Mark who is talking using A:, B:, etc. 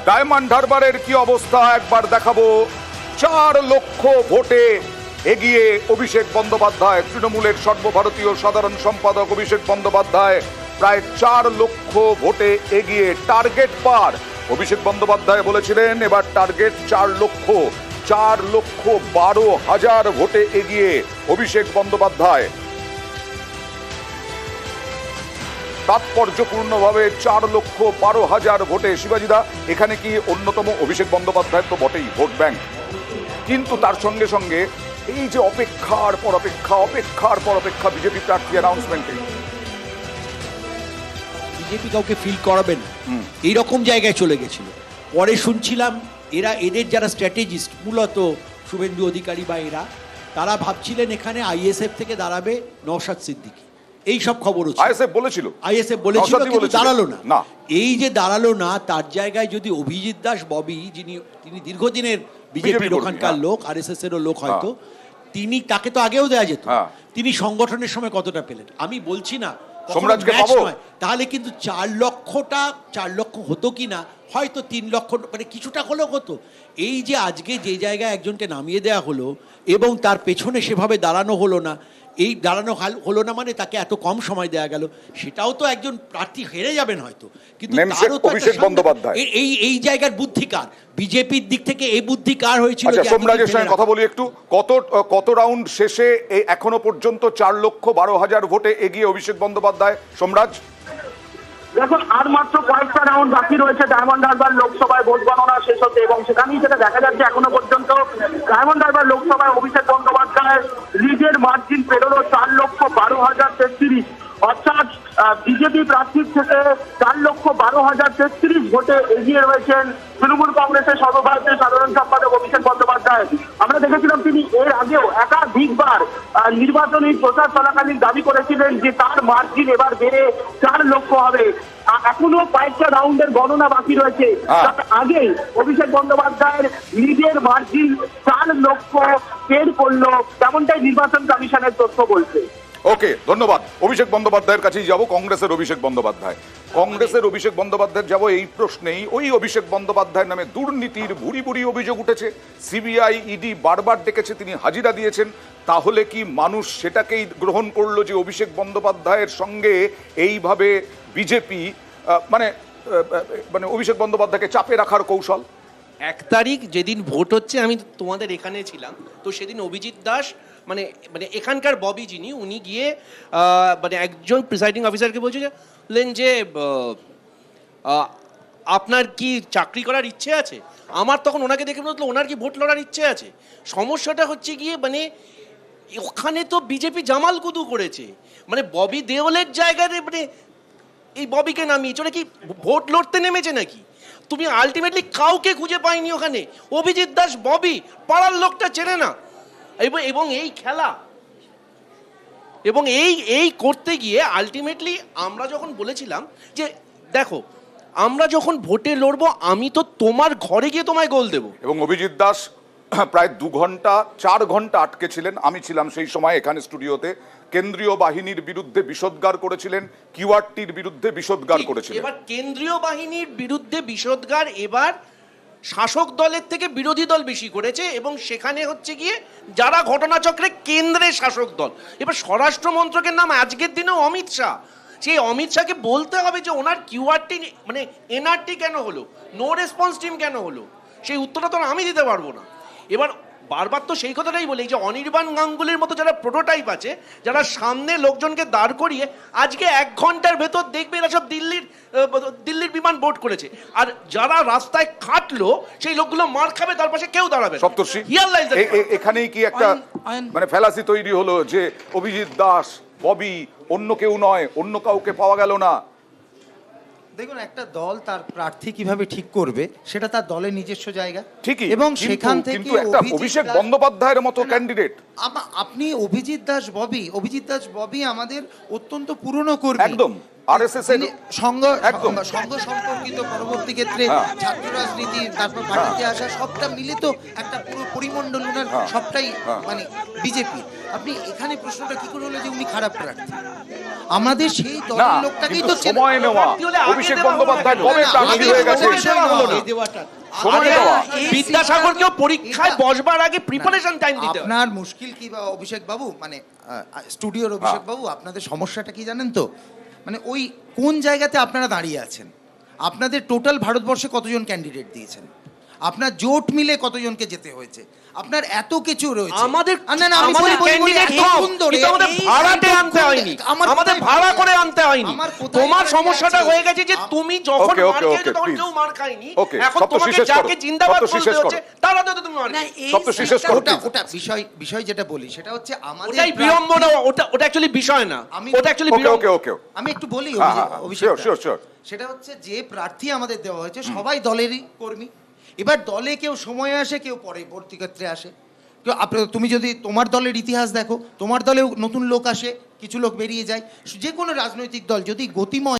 A: Diamond হারবারের কি অবস্থা একবার দেখাবো। 4 লক্ষ ভোটে এগিয়ে অভিষেক বন্দ্যোপাধ্যায়, তৃণমূলের সর্বভারতীয় সাধারণ সম্পাদক অভিষেক বন্দ্যোপাধ্যায় প্রায় 4 লক্ষ ভোটে এগিয়ে, টার্গেট পার। অভিষেক বন্দ্যোপাধ্যায় বলেছিলেন এবার টার্গেট 4,12,000 ভোটে এগিয়ে অভিষেক বন্দ্যোপাধ্যায়। তাৎপর্যপূর্ণভাবে 4,12,000 ভোটে। শিবাজিদা, এখানে কি অন্যতম অভিষেক বন্দ্যোপাধ্যায় তো বটেই ভোট ব্যাংক, কিন্তু তার সঙ্গে সঙ্গে এই যে অপেক্ষার পর অপেক্ষা বিজেপি প্রার্থী অ্যানাউন্সমেন্টে
B: বিজেপি কাউকে ফিল করাবেন এইরকম জায়গায় চলে গেছিল। পরে শুনছিলাম এদের যারা স্ট্র্যাটেজিস্ট, মূলত শুভেন্দু অধিকারী বা তারা ভাবছিলেন এখানে আইএসএফ থেকে দাঁড়াবে নওশাদ সিদ্দিকী। এই সব খবর
A: আইএসএফ বলেছিল
B: কিন্তু দাঁড়ালো না। এই যে দাঁড়ালো না, তার জায়গায় যদি অভিজিৎ দাস ববি, তিনি দীর্ঘদিনের বিজেপির ওখানকার লোক, আরএসএস এরও লোক, হয়তো তাকে তো আগেও দেওয়া যেত। তিনি সংগঠনের সময় কতটা পেলেন আমি বলছি না, তাহলে কিন্তু 4 লক্ষ হতো কি না, হয়তো 3 লক্ষ, মানে কিছুটা হলেও হতো। এই যে আজকে যে জায়গায় একজনকে নামিয়ে দেওয়া হলো এবং তার পেছনে সেভাবে দাঁড়ানো হলো না, এই দাঁড়ানো হলো না মানে তাকে এত কম সময় দেওয়া গেল, সেটাও তো একজন প্রার্থী হেরে যাবেন হয়তো, কিন্তু
A: অভিষেক বন্দ্যোপাধ্যায়
B: এই জায়গার বুদ্ধি কার? বিজেপির দিক থেকে এই বুদ্ধি কার হয়েছিল?
A: সোমরাজের সঙ্গে কথা বলি একটু। কত রাউন্ড শেষে এখনো পর্যন্ত 4,12,000 ভোটে এগিয়ে অভিষেক বন্দ্যোপাধ্যায়? সোমরাজ,
C: দেখুন, আর মাত্র কয়েকটা রাউন্ড বাকি রয়েছে ডায়মন্ড হারবার লোকসভায় ভোট গণনা শেষ হতে, এবং সেখানেই যেটা দেখা যাচ্ছে এখনো পর্যন্ত ডায়মন্ড হারবার লোকসভায় অভিষেক বন্দ্যোপাধ্যায় লিডের মার্জিন পেরোলো 4,12,033, অর্থাৎ বিজেপি প্রার্থীর থেকে 4,12,033 ভোটে এগিয়ে রয়েছেন তৃণমূল কংগ্রেসের সর্বভারতীয় সাধারণ সম্পাদক অভিষেক বন্দ্যোপাধ্যায়। আমরা দেখেছিলাম তিনি এর আগেও একাধিকবার নির্বাচনী প্রচার চলাকালীন দাবি করেছিলেন যে তার মার্জিন এবার বেড়ে 4 লক্ষ হবে। এখনো কয়েকটা রাউন্ডের গণনা বাকি রয়েছে, তার আগেই অভিষেক বন্দ্যোপাধ্যায়ের লিডের মার্জিন 4 লক্ষ পের করলো, তেমনটাই নির্বাচন কমিশনের তথ্য বলছে।
A: ওকে, ধন্যবাদ। অভিষেক বন্দ্যোপাধ্যায়ের কাছেই যাব। কংগ্রেসের অভিষেক বন্দ্যোপাধ্যায় যাব এই প্রশ্নেই। ওই অভিষেক বন্দ্যোপাধ্যায়ের নামে দুর্নীতির ভুরি অভিযোগ উঠেছে। সিবিআই, ইডি বারবার ডেকেছে, তিনি হাজিরা দিয়েছেন। তাহলে কি মানুষ সেটাকেই গ্রহণ করলো যে অভিষেক বন্দ্যোপাধ্যায়ের সঙ্গে এইভাবে বিজেপি মানে অভিষেক বন্দ্যোপাধ্যায়কে চাপে রাখার কৌশল?
D: 1 তারিখ যেদিন ভোট হচ্ছে, আমি তোমাদের এখানে ছিলাম, তো সেদিন অভিজিৎ দাস মানে এখানকার ববি যিনি, উনি গিয়ে একজন প্রিসাইডিং অফিসারকে বলছিলেন যে আপনার কি চাকরি করার ইচ্ছে আছে? আমার তখন ওনাকে দেখে মনে হলো ওনার কি ভোট লড়ার ইচ্ছে আছে। সমস্যাটা হচ্ছে গিয়ে ওখানে তো বিজেপি জামাল কুদু করেছে, ববি দেওলের জায়গায় এই ববিকে নামিয়েছে। ওরা কি ভোট লড়তে নেমেছে নাকি? তুমি আলটিমেটলি কাউকে খুঁজে পাইনি ওখানে। অভিজিৎ দাস ববি পাড়ার লোকটা চেনে না, এবং এই খেলা এবং এই করতে গিয়ে আলটিমেটলি আমরা যখন বলেছিলাম যে দেখো, আমরা যখন ভোটে লড়বো আমি তো তোমার ঘরে গিয়ে তোমায় গোল দেবো।
A: এবং অভিজিৎ দাস প্রায় 4 ঘন্টা আটকে ছিলেন। আমি ছিলাম সেই সময় এখানে স্টুডিওতে। কেন্দ্রীয় বাহিনীর বিরুদ্ধে বিষোদ্গার করেছিলেন, কিউআরটির বিরুদ্ধে বিষোদ্গার করেছিলেন।
D: এবার কেন্দ্রীয় বাহিনীর বিরুদ্ধে বিষোদ্গার এবার শাসক দলের থেকে বিরোধী দল বেশি করেছে, এবং সেখানে হচ্ছে গিয়ে যারা ঘটনাচক্রে কেন্দ্রের শাসক দল। এবার স্বরাষ্ট্র মন্ত্রকের নাম আজকের দিনেও অমিত শাহ। সেই অমিত শাহকে বলতে হবে যে ওনার কিউআরটি এনআরটি কেন হলো, নো রেসপন্স টিম কেন হলো, সেই উত্তরটা তো আমি দিতে পারবো না। এবার বারবার তো সেই কথাটাই বলি যে অনির্বাণ গাঙ্গুলির মতো যারা প্রোটোটাইপ আছে, যারা সামনে লোকজনকে দাঁড় করিয়ে আজকে 1 ঘন্টার ভেতর দেখবে এরা সব দিল্লির বিমান বোর্ড করেছে, আর যারা রাস্তায় খাটলো সেই লোকগুলো মার খাবে, তার পাশে কেউ দাঁড়াবে।
A: সপ্তর্ষি, এখানেই কি একটা ফ্যালাসি তৈরি হলো যে অভিজিৎ দাস ববি, অন্য কেউ নয়, অন্য কাউকে পাওয়া গেল না?
E: দেখুন, একটা দল তার প্রার্থী কিভাবে ঠিক করবে সেটা তার দলের নিজস্ব জায়গা,
A: ঠিকই,
E: এবং সেখান থেকে
A: অভিষেক বন্দ্যোপাধ্যায়ের মতো ক্যান্ডিডেট,
E: আপনি অভিজিৎ দাস ববি আমাদের অত্যন্ত পুরনো কর্মী,
A: একদম আরএসএস এর
E: সংঘ সম্পর্কিত, পরবর্তী ক্ষেত্রে ছাত্র রাজনীতি, তারপর পার্টিতে আসা, সবটা মিলে তো একটা পুরো পরিমণ্ডল, সবটাই বিজেপি। আপনি এখানে প্রশ্নটা কি করে হলো যে উনি খারাপ প্রার্থী? আমাদের সেই
A: না
E: দলের লোকটাকেই
A: কিন্তু
E: তো চেনে।
A: সময় নেওয়া
D: প্রার্থী হলে আগে
A: অভিষেক
D: দেওয়া
A: বন্দ্যোপাধ্যায়
D: হলো না।
A: কবে
E: না,
A: প্রার্থী
E: আগে
A: হয়ে গেছে
E: সময় দেওয়া হলো না।
B: এই দেওয়াটা
A: সময়
E: আরে,
A: দেওয়া
E: এই
D: বিদ্যাসাগরকেও পরীক্ষায়
E: এটা-
D: বসবার আগে প্রিপারেশন টাইম দিতে হয়।
E: আপনার মুশকিল কি বা অভিষেক বাবু, মানে স্টুডিওর অভিষেক বাবু, আপনাদের সমস্যাটা কি জানেন তো? মানে ওই কোন জায়গাতে আপনারা দাঁড়িয়ে আছেন? আপনাদের টোটাল ভারতবর্ষে কতজন ক্যান্ডিডেট দিয়েছেন? আপনার জোট মিলে কতজনকে যেতে হয়েছে? আপনার এত কিছু রয়েছে।
D: আমাদের
E: না, না, আমি
D: আমাদের
E: বলি,
D: ক্যান্ডিডেট
E: এই
D: কম,
E: সুন্দরে,
D: কিন্তু আমাদের
E: এই
D: ভাড়াতে
E: সুন্দর
D: আনতে হয়নি, আমাদের
E: কোথায়
D: ভাড়া
E: বাড়ি
D: করে
E: আছে?
D: আনতে হয়নি।
E: আমার কোথায়
D: তোমার
E: বাড়ি
D: সমস্যাটা
E: আছে?
D: হয়ে গেছে যে তুমি যখন
A: ওকে,
D: মার
A: ওকে,
D: খেয়েছো
A: ওকে,
D: তখন
A: please.
D: কেউ মার খায়নি,
A: ওকে,
D: এখন
A: সপ্তর্ষি
D: তোমাকে
A: শেষ
D: যাকে
A: করো।
D: জিন্দাবাদ
A: সপ্তর্ষি
D: বলতে
A: শেষ করো।
D: হচ্ছে তারা তো তুমি মার
F: না,
D: খেয়েছো।
F: এই
A: সপ্তর্ষি শেষ করো,
E: ওটা
A: please.
E: ওটা বিষয় যেটা বলি সেটা হচ্ছে আমাদের
D: ওটাই
E: প্রার্থী-
D: বিড়ম্বনা, ওটা অ্যাকচুয়ালি বিষয় না,
E: আমি-
D: ওটা অ্যাকচুয়ালি
A: ওকে
D: বিড়ম্বনা।
A: ওকে ওকে
E: আমি একটু বলি
A: হ্যাঁ, হ্যাঁ,
E: অভিষেক
A: sure,
E: দা।
A: sure, sure.
E: সেটা হচ্ছে যে প্রার্থী আমাদের দেওয়া হয়েছে সবাই দলেরই কর্মী। এবার দলে কেউ সময়ে আসে, কেউ পরবর্তী ক্ষেত্রে আসে। কেউ তুমি যদি তোমার দলের ইতিহাস দেখো, তোমার দলেও নতুন লোক আসে, কিছু লোক বেরিয়ে যায়। যে কোনো রাজনৈতিক দল যদি গতিময়